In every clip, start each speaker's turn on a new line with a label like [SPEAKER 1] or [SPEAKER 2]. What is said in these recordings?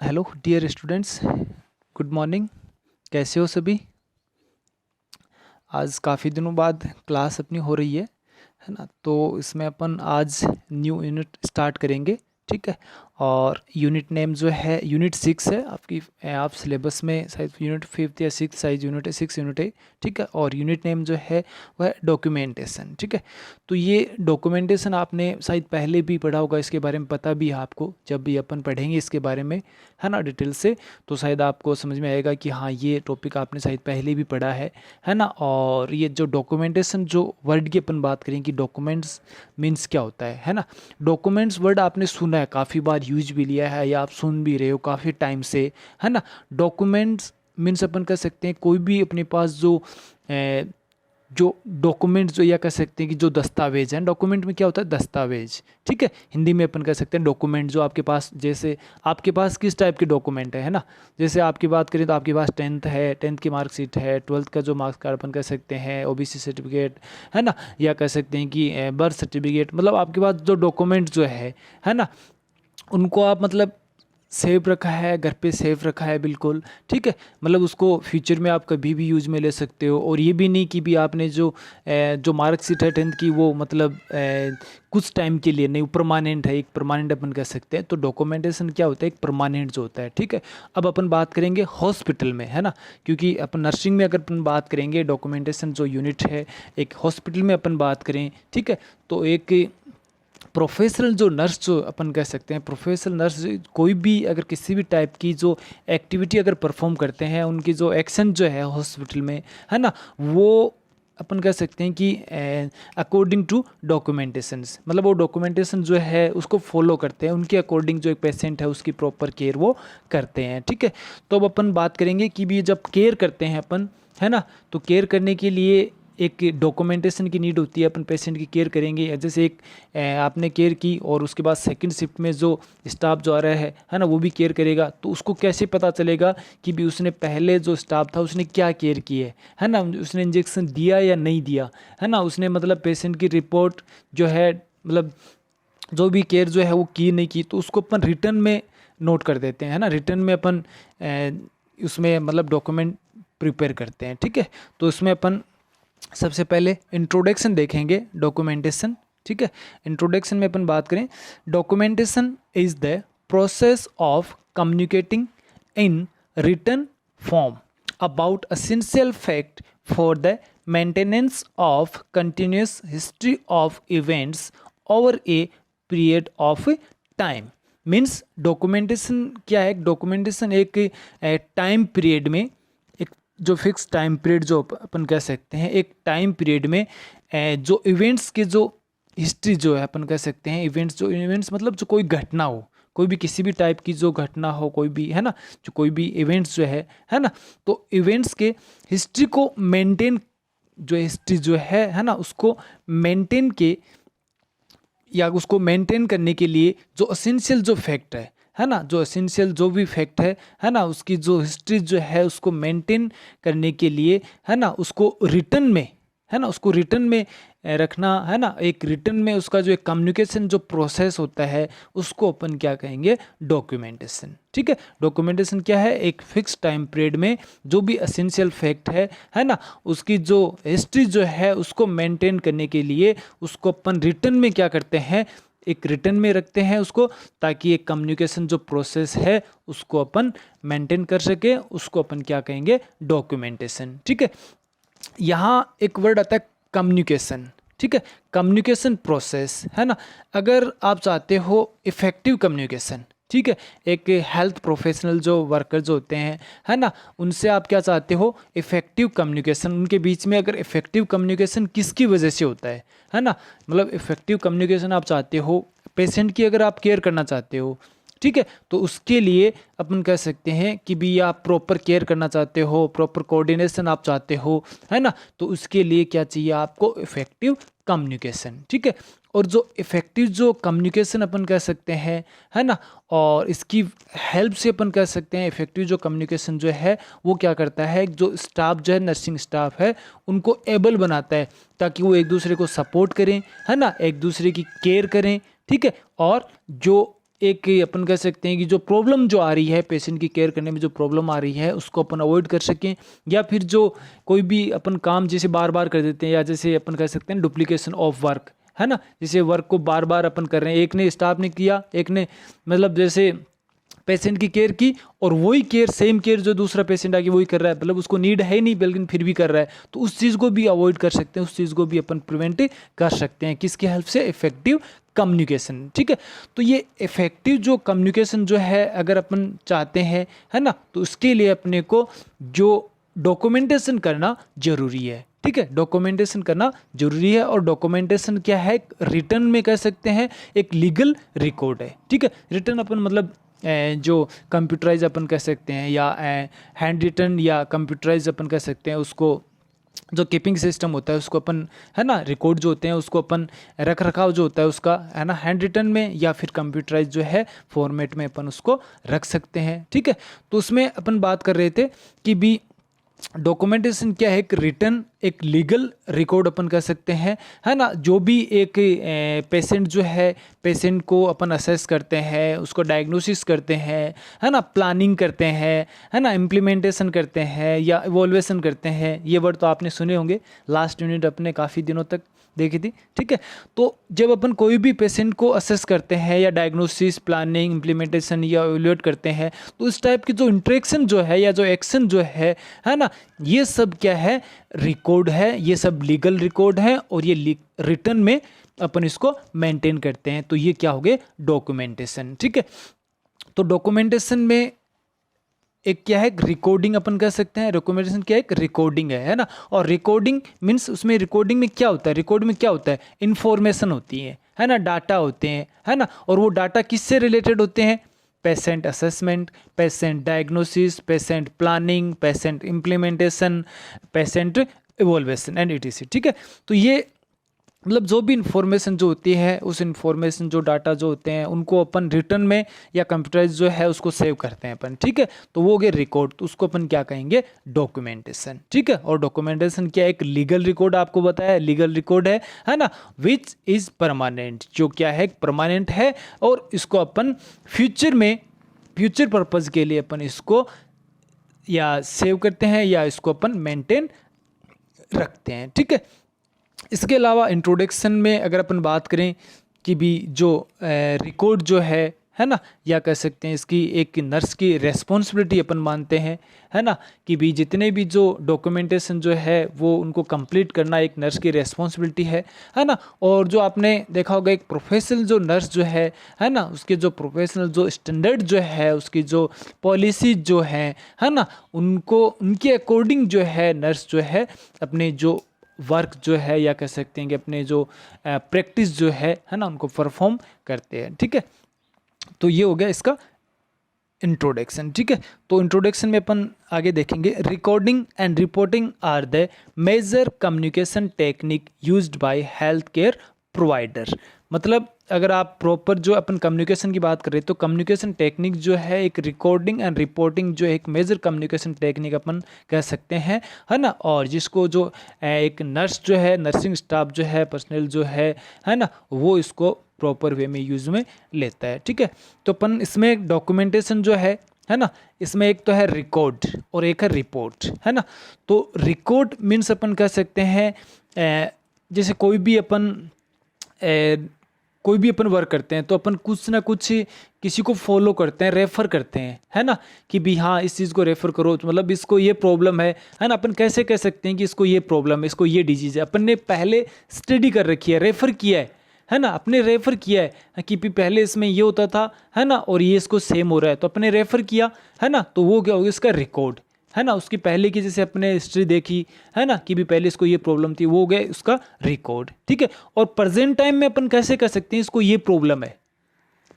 [SPEAKER 1] Hello dear students, good morning. कैसे हो सभी? आज काफ़ी दिनों बाद क्लास अपनी हो रही है ना। तो इसमें अपन आज न्यू यूनिट स्टार्ट करेंगे, ठीक है। और यूनिट नेम जो है यूनिट 6 है आपकी। आप सिलेबस में शायद यूनिट 5 या 6 साइज यूनिट है, 6 यूनिट है, ठीक है। और यूनिट नेम जो है वह है डॉक्यूमेंटेशन, ठीक है। तो ये डॉक्यूमेंटेशन आपने शायद पहले भी पढ़ा होगा, इसके बारे में पता भी है आपको। जब भी अपन पढ़ेंगे इसके बारे में, है ना, डिटेल से, तो शायद आपको समझ में आएगा कि हाँ, ये टॉपिक आपने शायद पहले भी पढ़ा है ना। और ये जो डॉक्यूमेंटेशन जो वर्ड की अपन बात करें कि डॉक्यूमेंट्स मीन्स क्या होता है ना। डॉक्यूमेंट्स वर्ड आपने सुना है, काफ़ी बार यूज भी लिया है या आप सुन भी रहे हो काफ़ी टाइम से, है ना। डॉक्यूमेंट्स मीन्स अपन कह सकते हैं कोई भी अपने पास जो डॉक्यूमेंट जो या कह सकते हैं कि जो दस्तावेज हैं। डॉक्यूमेंट में क्या होता है? दस्तावेज, ठीक है। हिंदी में अपन कह सकते हैं डॉक्यूमेंट। जो आपके पास, जैसे आपके पास किस टाइप के डॉक्यूमेंट है ना। जैसे आपकी बात करें तो आपके पास 10th है, 10th की मार्कशीट है, 12th का जो मार्क्स कार्ड अपन कह सकते हैं, ओबीसी सर्टिफिकेट, है ना, या कह सकते हैं कि बर्थ सर्टिफिकेट। मतलब आपके पास जो डॉक्यूमेंट जो है ना, उनको आप मतलब सेव रखा है, घर पे सेव रखा है, बिल्कुल ठीक है। मतलब उसको फ्यूचर में आप कभी भी यूज में ले सकते हो। और ये भी नहीं कि भी आपने जो मार्कशीट है 10th की, वो मतलब कुछ टाइम के लिए नहीं, वो परमानेंट है, एक परमानेंट अपन कह सकते हैं। तो डॉक्यूमेंटेशन क्या होता है? एक परमानेंट जो होता है, ठीक है। अब अपन बात करेंगे हॉस्पिटल में, है ना, क्योंकि अपन नर्सिंग में अगर अपन बात करेंगे डॉक्यूमेंटेशन जो यूनिट है, एक हॉस्पिटल में अपन बात करें, ठीक है। तो एक प्रोफेशनल जो नर्स जो अपन कह सकते हैं, प्रोफेशनल नर्स कोई भी अगर किसी भी टाइप की जो एक्टिविटी अगर परफॉर्म करते हैं, उनकी जो एक्शन जो है हॉस्पिटल में, है ना, वो अपन कह सकते हैं कि अकॉर्डिंग टू डॉक्यूमेंटेशंस, मतलब वो डॉक्यूमेंटेशन जो है उसको फॉलो करते हैं, उनके अकॉर्डिंग जो एक पेशेंट है उसकी प्रॉपर केयर वो करते हैं, ठीक है। तो अब अपन बात करेंगे कि भी जब केयर करते हैं अपन, है ना, तो केयर करने के लिए एक डॉक्यूमेंटेशन की नीड होती है। अपन पेशेंट की केयर करेंगे, जैसे एक आपने केयर की और उसके बाद सेकंड शिफ्ट में जो स्टाफ जो आ रहा है ना, वो भी केयर करेगा। तो उसको कैसे पता चलेगा कि भी उसने पहले जो स्टाफ था उसने क्या केयर की है ना, उसने इंजेक्शन दिया या नहीं दिया, है ना, उसने मतलब पेशेंट की रिपोर्ट जो है, मतलब जो भी केयर जो है वो की नहीं की, तो उसको अपन रिटर्न में नोट कर देते हैं, है ना। रिटर्न में अपन उसमें मतलब डॉक्यूमेंट प्रिपेयर करते हैं, ठीक है। तो उसमें अपन सबसे पहले इंट्रोडक्शन देखेंगे डॉक्यूमेंटेशन, ठीक है। इंट्रोडक्शन में अपन बात करें, documentation is the process of communicating in written form about essential fact for the maintenance of continuous history of events over a period of time. Means documentation क्या है? डॉक्यूमेंटेशन एक टाइम पीरियड में, जो fix time period जो अपन कह सकते हैं, एक टाइम पीरियड में जो इवेंट्स के जो हिस्ट्री जो है अपन कह सकते हैं, इवेंट्स मतलब जो कोई घटना हो, कोई भी किसी भी टाइप की जो घटना हो, कोई भी, है ना, जो कोई भी इवेंट्स जो है ना, तो इवेंट्स के हिस्ट्री को मेंटेन, जो हिस्ट्री जो है ना, उसको मेंटेन के या उसको मेंटेन करने के लिए जो असेंशियल जो फैक्ट है ना, जो एसेंशियल जो भी फैक्ट है ना, उसकी जो हिस्ट्री जो है उसको मेंटेन करने के लिए, है ना, उसको रिटर्न में, है ना, उसको रिटर्न में रखना, है ना। एक रिटर्न में उसका जो एक कम्युनिकेशन जो प्रोसेस होता है, उसको अपन क्या कहेंगे? डॉक्यूमेंटेशन, ठीक है। डॉक्यूमेंटेशन क्या है? एक फिक्स टाइम पीरियड में जो भी एसेंशियल फैक्ट है ना, उसकी जो हिस्ट्री जो है उसको मेंटेन करने के लिए उसको अपन रिटर्न में क्या करते हैं? एक रिटर्न में रखते हैं उसको, ताकि एक कम्युनिकेशन जो प्रोसेस है उसको अपन मेंटेन कर सके, उसको अपन क्या कहेंगे? डॉक्यूमेंटेशन, ठीक है। यहाँ एक वर्ड आता है कम्युनिकेशन, ठीक है। कम्युनिकेशन प्रोसेस, है ना। अगर आप चाहते हो इफेक्टिव कम्युनिकेशन, ठीक है, एक हेल्थ प्रोफेशनल जो वर्कर जो होते हैं, है ना, उनसे आप क्या चाहते हो? Effective communication. उनके बीच में अगर इफेक्टिव कम्युनिकेशन किसकी वजह से होता है ना, मतलब इफेक्टिव कम्युनिकेशन आप चाहते हो पेशेंट की, अगर आप केयर करना चाहते हो, ठीक है, तो उसके लिए अपन कह सकते हैं कि भी आप प्रॉपर केयर करना चाहते हो, प्रॉपर कोऑर्डिनेशन आप चाहते हो, है ना, तो उसके लिए क्या चाहिए आपको? इफेक्टिव कम्युनिकेशन, ठीक है। और जो इफेक्टिव जो कम्युनिकेशन अपन कह सकते हैं, है ना, और इसकी हेल्प से अपन कह सकते हैं इफेक्टिव जो कम्युनिकेशन जो है वो क्या करता है? जो स्टाफ जो है, नर्सिंग स्टाफ है, उनको एबल बनाता है, ताकि वो एक दूसरे को सपोर्ट करें, है ना, एक दूसरे की केयर करें, ठीक है। और जो एक अपन कह सकते हैं कि जो प्रॉब्लम जो आ रही है पेशेंट की केयर करने में, जो प्रॉब्लम आ रही है उसको अपन अवॉइड कर सकें, या फिर जो कोई भी अपन काम जैसे बार बार कर देते हैं, या जैसे अपन कह सकते हैं डुप्लीकेशन ऑफ वर्क, है ना, जैसे वर्क को बार बार अपन कर रहे हैं, एक ने स्टाफ ने किया, एक ने मतलब जैसे पेशेंट की केयर की, और वही केयर सेम केयर जो दूसरा पेशेंट आके वही कर रहा है, मतलब उसको नीड है ही नहीं लेकिन फिर भी कर रहा है, तो उस चीज़ को भी अवॉइड कर सकते हैं, उस चीज़ को भी अपन प्रिवेंट कर सकते हैं किसकी हेल्प से, इफेक्टिव कम्युनिकेशन। ठीक है, तो ये इफेक्टिव जो कम्युनिकेशन जो है अगर अपन चाहते हैं, है ना, तो उसके लिए अपने को जो डॉक्यूमेंटेशन करना जरूरी है। ठीक है, डॉक्यूमेंटेशन करना जरूरी है, और डॉक्यूमेंटेशन क्या है, रिटर्न में कह सकते हैं एक लीगल रिकॉर्ड है। ठीक है, रिटर्न अपन मतलब जो कंप्यूटराइज अपन कह सकते हैं, या हैंड रिटन या कंप्यूटराइज अपन कह सकते हैं, उसको जो कीपिंग सिस्टम होता है उसको अपन, है ना, रिकॉर्ड जो होते हैं उसको अपन रख रखाव जो होता है उसका, है ना, हैंड रिटन में या फिर कंप्यूटराइज जो है फॉर्मेट में अपन उसको रख सकते हैं। ठीक है, तो उसमें अपन बात कर रहे थे कि भी डॉक्यूमेंटेशन क्या है, एक रिटर्न एक लीगल रिकॉर्ड अपन कह सकते हैं, है ना, जो भी एक पेशेंट जो है, पेशेंट को अपन असेस करते हैं, उसको डायग्नोसिस करते हैं, है ना, प्लानिंग करते हैं, है ना, इम्प्लीमेंटेशन करते हैं या इवोल्वेशन करते हैं, ये वर्ड तो आपने सुने होंगे, लास्ट यूनिट अपने काफ़ी दिनों तक देखी थी। ठीक है, तो जब अपन कोई भी पेशेंट को असेस करते हैं या डायग्नोसिस, प्लानिंग, इम्प्लीमेंटेशन या इवैल्यूएट करते हैं, तो इस टाइप की जो इंटरेक्शन जो है या जो एक्शन जो है ना, ये सब क्या है, रिकॉर्ड है, ये सब लीगल रिकॉर्ड है, और ये रिटर्न में अपन इसको मेंटेन करते हैं, तो ये क्या हो गए, डॉक्यूमेंटेशन। ठीक है, तो डॉक्यूमेंटेशन में एक क्या है, रिकॉर्डिंग अपन कह सकते हैं, डॉक्यूमेंटेशन क्या है, एक रिकॉर्डिंग है ना, और रिकॉर्डिंग मीन्स उसमें रिकॉर्डिंग में क्या होता है, रिकॉर्ड में क्या होता है, इंफॉर्मेशन होती है ना, डाटा होते हैं, है ना, और वो डाटा किससे रिलेटेड होते हैं, patient assessment, patient diagnosis, patient planning, patient implementation, patient evaluation and etc. ठीक है, तो ये मतलब जो भी इंफॉर्मेशन जो होती है, उस इंफॉर्मेशन जो डाटा जो होते हैं उनको अपन रिटर्न में या कंप्यूटराइज जो है उसको सेव करते हैं अपन। ठीक है, तो वो हो गया रिकॉर्ड, तो उसको अपन क्या कहेंगे, डॉक्यूमेंटेशन। ठीक है, और डॉक्यूमेंटेशन क्या है, एक लीगल रिकॉर्ड, आपको बताया लीगल रिकॉर्ड है ना, विच इज परमानेंट, जो क्या है परमानेंट है, और इसको अपन फ्यूचर में, फ्यूचर पर्पज के लिए अपन इसको या सेव करते हैं या इसको अपन मेंटेन रखते हैं। ठीक है, इसके अलावा इंट्रोडक्शन में अगर अपन बात करें कि भी जो रिकॉर्ड जो है ना, या कह सकते हैं इसकी एक नर्स की रेस्पॉन्सिबिलिटी अपन मानते हैं, है ना, कि भी जितने भी जो डॉक्यूमेंटेशन जो है वो उनको कंप्लीट करना एक नर्स की रेस्पॉन्सिबिलिटी है ना, और जो आपने देखा होगा एक प्रोफेशनल जो नर्स जो है ना, उसके जो प्रोफेशनल जो स्टैंडर्ड जो है, उसकी जो पॉलिसी जो है ना, उनको उनके अकॉर्डिंग जो है नर्स जो है अपने जो वर्क जो है या कह सकते हैं कि अपने जो प्रैक्टिस जो है ना, उनको परफॉर्म करते हैं। ठीक है, तो ये हो गया इसका इंट्रोडक्शन। ठीक है, तो इंट्रोडक्शन में अपन आगे देखेंगे, recording and reporting are the major communication technique used by health care provider. मतलब अगर आप प्रॉपर जो अपन कम्युनिकेशन की बात करें तो कम्युनिकेशन टेक्निक जो है एक रिकॉर्डिंग एंड रिपोर्टिंग जो एक मेजर कम्युनिकेशन टेक्निक अपन कह सकते हैं, है ना, और जिसको जो एक नर्स जो है, नर्सिंग स्टाफ जो है, पर्सनल जो है ना, वो इसको प्रॉपर वे में यूज में लेता है। ठीक है, तो अपन इसमें डॉक्यूमेंटेशन जो है ना, इसमें एक तो है रिकॉर्ड और एक है रिपोर्ट, है ना। तो रिकॉर्ड मीन्स अपन कह सकते हैं जैसे कोई भी अपन वर्क करते हैं तो अपन कुछ ना कुछ किसी को फॉलो करते हैं, रेफ़र करते हैं, है ना, कि भी हाँ इस चीज़ को रेफ़र करो, तो मतलब इसको ये प्रॉब्लम है ना, अपन कैसे कह सकते हैं कि इसको ये प्रॉब्लम है, इसको ये डिजीज़ है, अपन ने पहले स्टडी कर रखी है, रेफ़र किया है ना, अपने रेफ़र किया है कि पहले इसमें ये होता था, है ना, और ये इसको सेम हो रहा है, तो अपने रेफ़र किया, है ना, तो वो क्या होगा, इसका रिकॉर्ड, है ना, उसकी पहले की जैसे अपने हिस्ट्री देखी, है ना, कि भी पहले इसको ये प्रॉब्लम थी, वो हो गया उसका रिकॉर्ड। ठीक है, और प्रेजेंट टाइम में अपन कैसे कह सकते हैं इसको ये प्रॉब्लम है,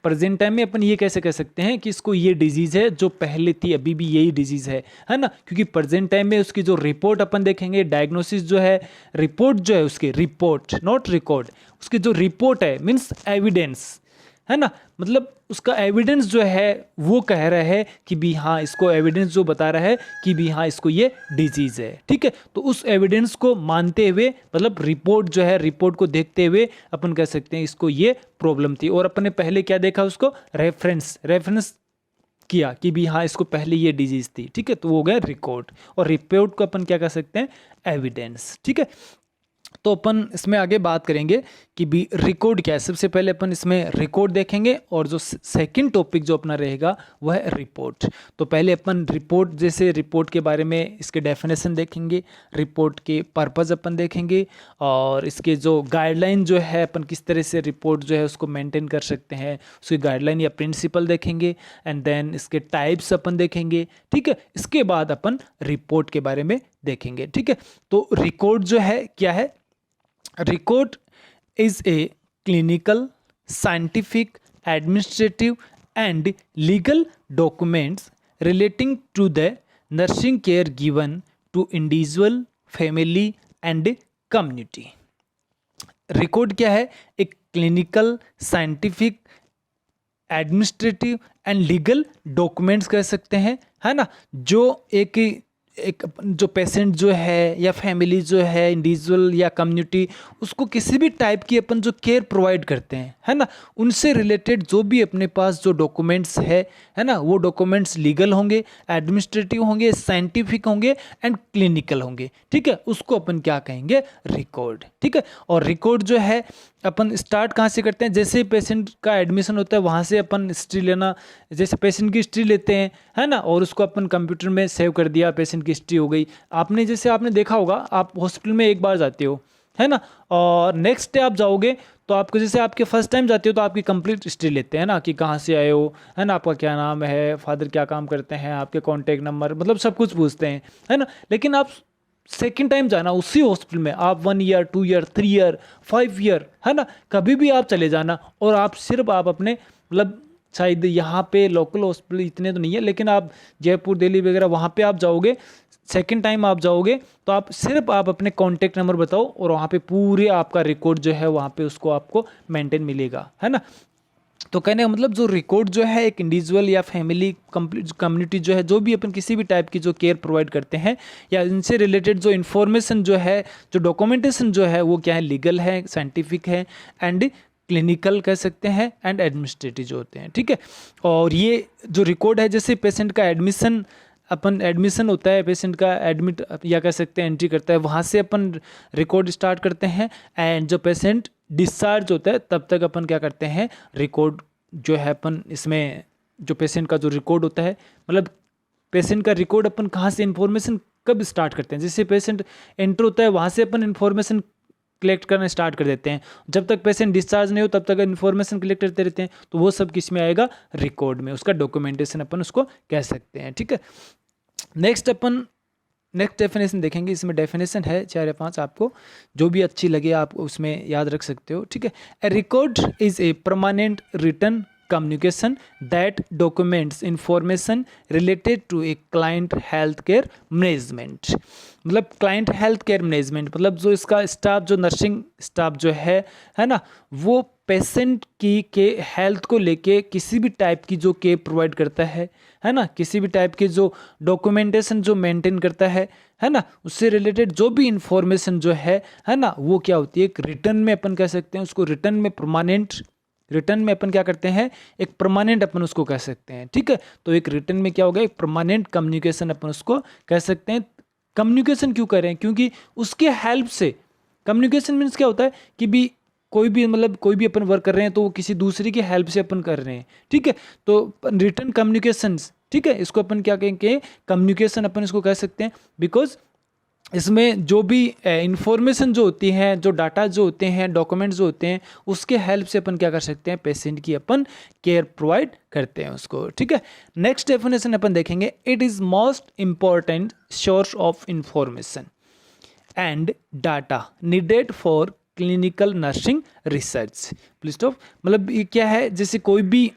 [SPEAKER 1] प्रेजेंट टाइम में अपन ये कैसे कह सकते हैं कि इसको ये डिजीज़ है, जो पहले थी अभी भी यही डिजीज़ है ना, क्योंकि प्रेजेंट टाइम में उसकी जो रिपोर्ट अपन देखेंगे, डायग्नोसिस जो है, रिपोर्ट जो है उसकी, रिपोर्ट नॉट रिकॉर्ड, उसकी जो रिपोर्ट है मीन्स एविडेंस, है ना, मतलब उसका एविडेंस जो है वो कह रहा है कि भी हाँ, इसको एविडेंस जो बता रहा है कि भी हाँ इसको ये डिजीज़ है, ठीक है। तो उस एविडेंस को मानते हुए, मतलब रिपोर्ट जो है, रिपोर्ट को देखते हुए अपन कह सकते हैं इसको ये प्रॉब्लम थी। और अपन ने पहले क्या देखा, उसको रेफरेंस किया कि भी हाँ इसको पहले ये डिजीज़ थी, ठीक है। तो वो हो गया रिकॉर्ड, और रिपोर्ट को अपन क्या कर सकते हैं, एविडेंस, ठीक है। तो अपन इसमें आगे बात करेंगे कि भी रिकॉर्ड क्या है। सबसे पहले अपन इसमें रिकॉर्ड देखेंगे, और जो सेकंड टॉपिक जो अपना रहेगा वह है रिपोर्ट। तो पहले अपन रिपोर्ट, जैसे रिपोर्ट के बारे में इसके डेफिनेशन देखेंगे, रिपोर्ट के पर्पज़ अपन देखेंगे, और इसके जो गाइडलाइन जो है, अपन किस तरह से रिपोर्ट जो है उसको मेंटेन कर सकते हैं, उसकी गाइडलाइन या प्रिंसिपल देखेंगे, एंड देन इसके टाइप्स अपन देखेंगे, ठीक है। इसके बाद अपन रिपोर्ट के बारे में देखेंगे, ठीक है। तो रिकॉर्ड जो है क्या है, record is a clinical, scientific, administrative and legal documents relating to the nursing care given to individual, family and community. Record क्या है, एक clinical, scientific, administrative and legal documents कह सकते हैं, है ना, जो एक जो पेशेंट जो है या फैमिली जो है, इंडिविजुअल या कम्युनिटी, उसको किसी भी टाइप की अपन जो केयर प्रोवाइड करते हैं, है ना, उनसे रिलेटेड जो भी अपने पास जो डॉक्यूमेंट्स है ना, वो डॉक्यूमेंट्स लीगल होंगे, एडमिनिस्ट्रेटिव होंगे, साइंटिफिक होंगे एंड क्लिनिकल होंगे, ठीक है। उसको अपन क्या कहेंगे, रिकॉर्ड, ठीक है। और रिकॉर्ड जो है अपन स्टार्ट कहाँ से करते हैं, जैसे पेशेंट का एडमिशन होता है वहाँ से अपन हिस्ट्री लेना, जैसे पेशेंट की हिस्ट्री लेते हैं, है ना, और उसको अपन कंप्यूटर में सेव कर दिया, पेशेंट की हिस्ट्री हो गई। आपने देखा होगा, आप हॉस्पिटल में एक बार जाते हो, है ना, और नेक्स्ट डे आप जाओगे तो आपको, जैसे आपके फर्स्ट टाइम जाते हो तो आपकी कंप्लीट हिस्ट्री लेते हैं ना, कि कहाँ से आए हो, है ना, आपका क्या नाम है, फादर क्या काम करते हैं, आपके कॉन्टैक्ट नंबर, मतलब सब कुछ पूछते हैं, है ना। लेकिन आप सेकेंड टाइम जाना उसी हॉस्पिटल में, आप 1 ईयर 2 ईयर 3 ईयर 5 ईयर, है ना, कभी भी आप चले जाना, और आप सिर्फ आप अपने, मतलब शायद यहाँ पे लोकल हॉस्पिटल इतने तो नहीं है, लेकिन आप जयपुर, दिल्ली वगैरह वहाँ पे आप जाओगे, सेकेंड टाइम आप जाओगे तो आप सिर्फ आप अपने कॉन्टैक्ट नंबर बताओ, और वहाँ पे पूरे आपका रिकॉर्ड जो है वहाँ पे उसको आपको मेंटेन मिलेगा, है ना। तो कहने का मतलब, जो रिकॉर्ड जो है एक इंडिविजुअल या फैमिली, कम्युनिटी जो है, जो भी अपन किसी भी टाइप की जो केयर प्रोवाइड करते हैं, या इनसे रिलेटेड जो इन्फॉर्मेशन जो है, जो डॉक्यूमेंटेशन जो है, वो क्या है, लीगल है, साइंटिफिक है एंड क्लिनिकल कह सकते हैं, एंड एडमिनिस्ट्रेटिव जो होते हैं, ठीक है। और ये जो रिकॉर्ड है, जैसे पेशेंट का एडमिशन होता है, पेशेंट का एडमिट या कह सकते हैं एंट्री करता है, वहाँ से अपन रिकॉर्ड स्टार्ट करते हैं, एंड जो पेशेंट डिस्चार्ज होता है तब तक अपन क्या करते हैं, रिकॉर्ड जो है अपन इसमें, जो पेशेंट का जो रिकॉर्ड होता है, मतलब पेशेंट का रिकॉर्ड अपन कहाँ से इन्फॉर्मेशन कब स्टार्ट करते हैं, जैसे पेशेंट एंटर होता है वहाँ से अपन इन्फॉर्मेशन कलेक्ट करना स्टार्ट कर देते हैं, जब तक पेशेंट डिस्चार्ज नहीं हो तब तक इन्फॉर्मेशन कलेक्ट करते रहते हैं, तो वो सब किस में आएगा, रिकॉर्ड में, उसका डॉक्यूमेंटेशन अपन उसको कह सकते हैं, ठीक है। नेक्स्ट डेफिनेशन देखेंगे, इसमें डेफिनेशन है 4 या 5, आपको जो भी अच्छी लगे आप उसमें याद रख सकते हो, ठीक है। A record is a permanent written communication that documents information related to a client health care management। मतलब क्लाइंट हेल्थ केयर मैनेजमेंट, मतलब जो इसका स्टाफ, जो नर्सिंग स्टाफ जो है ना, वो पेशेंट की के हेल्थ को लेके किसी भी टाइप की जो केयर प्रोवाइड करता है ना, किसी भी टाइप की जो डॉक्यूमेंटेशन जो मेंटेन करता है ना, उससे रिलेटेड जो भी इंफॉर्मेशन जो है ना, वो क्या होती है, एक रिटर्न में अपन कह सकते हैं उसको, रिटर्न में अपन क्या करते हैं, एक परमानेंट अपन उसको कह सकते हैं, ठीक है। तो एक रिटर्न में क्या होगा, एक परमानेंट कम्युनिकेशन अपन उसको कह सकते हैं। कम्युनिकेशन क्यों कर रहे हैं, क्योंकि उसके हेल्प से, कम्युनिकेशन मीन्स क्या होता है कि भी कोई भी अपन वर्क कर रहे हैं तो वो किसी दूसरे की हेल्प से अपन कर रहे हैं, ठीक है। तो रिटर्न कम्युनिकेशन, ठीक है, इसको अपन क्या कहेंगे, कम्युनिकेशन अपन इसको कह सकते हैं, बिकॉज इसमें जो भी इंफॉर्मेशन जो होती है, जो डाटा जो होते हैं, डॉक्यूमेंट्स जो होते हैं, उसके हेल्प से अपन क्या कर सकते हैं, पेशेंट की अपन केयर प्रोवाइड करते हैं उसको, ठीक है। नेक्स्ट डेफिनेशन अपन देखेंगे, it is most important source of information and data needed for clinical nursing research. Please stop, मतलब ये क्या है, जैसे कोई भी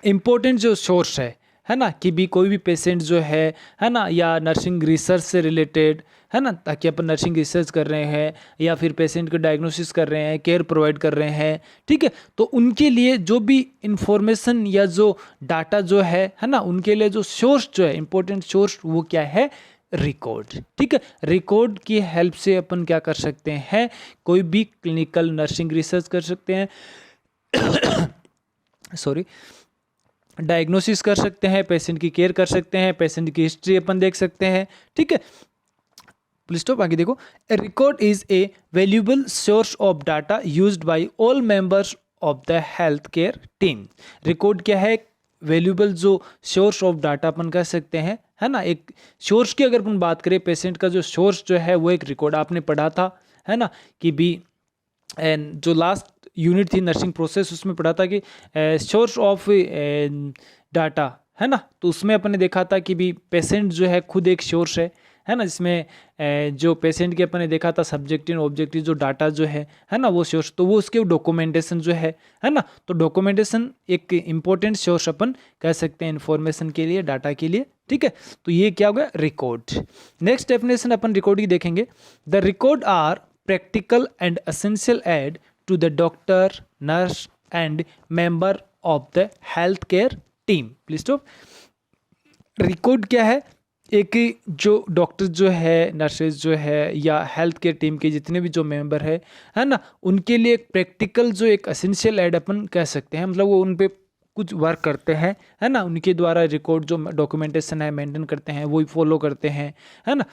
[SPEAKER 1] इम्पोर्टेंट जो सोर्स है है ना, कि भी कोई भी पेशेंट जो है ना, या नर्सिंग रिसर्च से रिलेटेड, है ना, ताकि अपन नर्सिंग रिसर्च कर रहे हैं या फिर पेशेंट को डायग्नोसिस कर रहे हैं, केयर प्रोवाइड कर रहे हैं, ठीक है, तो उनके लिए जो भी इंफॉर्मेशन या जो डाटा जो है ना, उनके लिए जो सोर्स जो है, इंपॉर्टेंट सोर्स, वो क्या है, रिकॉर्ड। ठीक है, रिकॉर्ड की हेल्प से अपन क्या कर सकते हैं, कोई भी क्लिनिकल नर्सिंग रिसर्च कर सकते हैं, सॉरी, डायग्नोसिस कर सकते हैं, पेशेंट की केयर कर सकते हैं, पेशेंट की हिस्ट्री अपन देख सकते हैं। ठीक है, प्लीज स्टॉप, आगे देखो। A record is a valuable source of data used by all members of the health care team. Record क्या है, वैल्यूएबल जो सोर्स ऑफ डाटा अपन कह सकते हैं, है ना। एक सोर्स की अगर अपन बात करें, पेशेंट का जो सोर्स जो है वो एक रिकॉर्ड, आपने पढ़ा था, है ना, कि भी एंड जो लास्ट यूनिट थी नर्सिंग प्रोसेस, उसमें पढ़ा था कि सोर्स ऑफ डाटा, है ना, तो उसमें अपन ने देखा था कि भी पेशेंट जो है खुद एक सोर्स है ना, जिसमें जो पेशेंट के अपन ने देखा था सब्जेक्टिव ऑब्जेक्टिव जो डाटा जो है ना, वो सोर्स, तो वो उसके डॉक्यूमेंटेशन जो है ना, तो डॉक्यूमेंटेशन एक इम्पोर्टेंट सोर्स अपन कह सकते हैं इन्फॉर्मेशन के लिए, डाटा के लिए। ठीक है, तो ये क्या हो गया, रिकॉर्ड। नेक्स्ट डेफिनेशन अपन रिकॉर्ड की देखेंगे। The record are practical and essential aid to the doctor, nurse and member of the healthcare team. Please stop. Record क्या है, एक जो डॉक्टर जो है, नर्सेज जो है, या हेल्थ केयर टीम के जितने भी जो मेंबर है ना, उनके लिए एक प्रैक्टिकल जो एक एसेंशियल एड अपन कह सकते हैं, मतलब वो उन पे कुछ वर्क करते हैं, है ना, उनके द्वारा रिकॉर्ड जो डॉक्यूमेंटेशन है मेंटेन करते हैं, वही फॉलो करते हैं, है ना,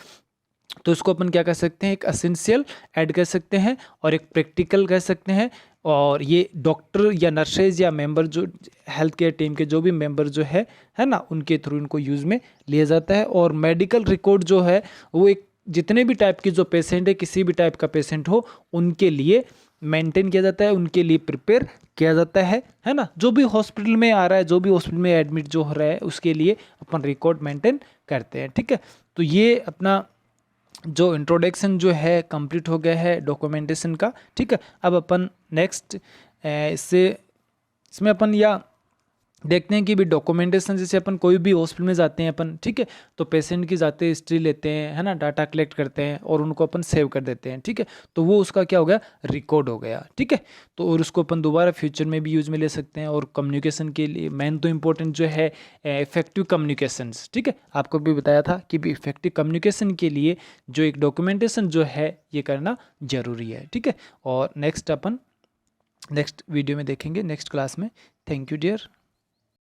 [SPEAKER 1] तो इसको अपन क्या कह सकते हैं, एक एसेंशियल ऐड कह सकते हैं और एक प्रैक्टिकल कह सकते हैं। और ये डॉक्टर या नर्सेज या मेंबर जो हेल्थ केयर टीम के जो भी मेंबर जो है ना, उनके थ्रू इनको यूज़ में लिया जाता है। और मेडिकल रिकॉर्ड जो है वो एक जितने भी टाइप के जो पेशेंट है, किसी भी टाइप का पेशेंट हो, उनके लिए मेंटेन किया जाता है, उनके लिए प्रिपेयर किया जाता है ना, जो भी हॉस्पिटल में आ रहा है, जो भी हॉस्पिटल में एडमिट जो हो रहा है, उसके लिए अपन रिकॉर्ड मेंटेन करते हैं। ठीक है, तो ये अपना जो इंट्रोडक्शन जो है कंप्लीट हो गया है डॉक्यूमेंटेशन का। ठीक है, अब अपन नेक्स्ट इसमें अपन या देखते हैं कि भी डॉक्यूमेंटेशन, जैसे अपन कोई भी हॉस्पिटल में जाते हैं अपन, ठीक है, तो पेशेंट की जाते हिस्ट्री लेते हैं, है ना, डाटा कलेक्ट करते हैं और उनको अपन सेव कर देते हैं। ठीक है, तो वो उसका क्या हो गया, रिकॉर्ड हो गया। ठीक है, तो और उसको अपन दोबारा फ्यूचर में भी यूज में ले सकते हैं। और कम्युनिकेशन के लिए मेन तो इम्पोर्टेंट जो है इफेक्टिव कम्युनिकेशंस। ठीक है, आपको भी बताया था कि भी इफेक्टिव कम्युनिकेशन के लिए जो एक डॉक्यूमेंटेशन जो है ये करना जरूरी है। ठीक है, और नेक्स्ट अपन नेक्स्ट वीडियो में देखेंगे, नेक्स्ट क्लास में। Thank you dear.